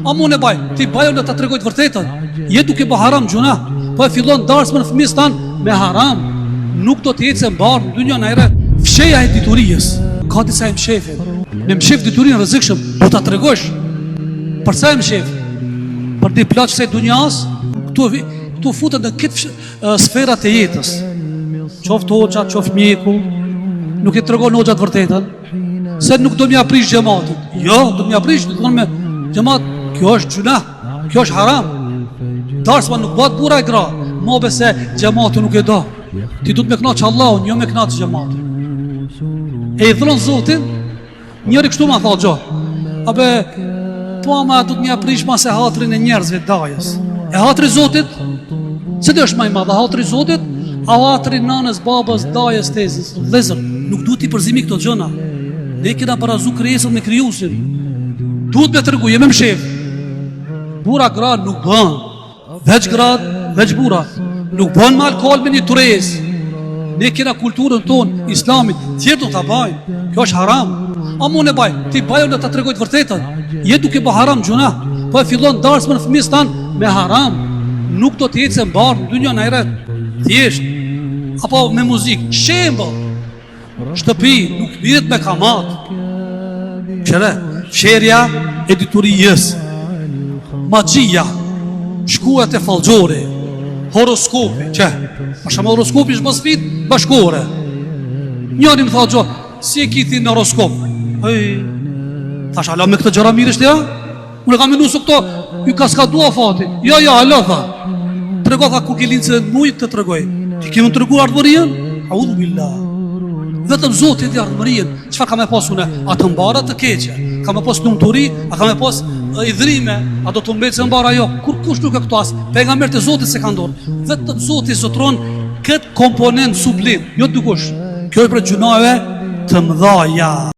A mu në baj, ti bajo në të tregoj të vërtetën. Je duke bë haram gjuna. Po e fillon darsme në fëmijës tanë me haram. Nuk do të jetë se mbarë në dynja në ere. Fsheja e diturijës. Ka disa e mshefit. Me mshef diturijën rëzikshëm, do të tregosh. Përsa e mshef? Për di plaqë se dunjas, këtu futët në këtë sferat e jetës. Qoftë hoxha, qoftë mjeku, nuk i tregon hoxha të vërtetën, se nuk do m'ja prish gjematit. Jo, do m'ja prish, do të thonë me gjemat, kjo është gjuna, kjo është haram. Darsma nuk bëhet bura e gra, mobe se gjemati nuk e do. Ti du të me knaqë Allahun, jo me knaqë gjematin. E i dhronë Zotin, njëri kështu ma tha gjo, abe, po ama du të m'ja prish ma se hatrin e njerëzve dajës. E hatri Zotit, se dhe është ma i madha, hatri Zotit, a hatri nanës, babës, dajës, tezës, dhezër, nuk du t'i përzimi këto gjëna. Ne kena parazu krijesën me krijuesin. Duhet me tërgu, jemi mshef. Bura gra nuk bën. Veç gra, veç bura. Nuk bën me alkohol me një turez. Ne kena kulturën tonë, islamit, tjetë do t'a bajnë. Kjo është haram. A mu në baj, ti bajo në t'a tregoj të vërtetën. Je duke bë haram gjuna. Po e fillon darsme në fëmijës tanë me haram. Nuk do të jetë se mbarë në dynja në eret. Thjesht. Apo me muzikë. Shembëll. Shtëpi nuk mirët me kamat. Qëre, fsherja e diturijës, magjia, shkuet e falgjore, horoskopi, që? A shama horoskopi është basfit bashkore. Njëri më tha gjo, si e kiti në horoskop? Thash, ala me këtë gjëra mirë ishte ja? Unë e kam minu së këto, ju ka skadua fati. Ja, ala, tha. Trego, tha, ku ke linë se mujtë të tregoj. Ti kemi të tregu ardhërien? Audhu billah. Vetëm Zotit i ardhmërin, çfarë ka me pas une? A të mbara të keqe? Ka me pas lumturi? A ka me pas idhrime? A do të mbetë se mbara jo? Kur kush nuk e këto as? Pejgamberi e Zotit se ka ndorë. Vetëm Zoti zotron këtë komponent sublim, jo dikush. Kjo është për gjunave të mëdhaja.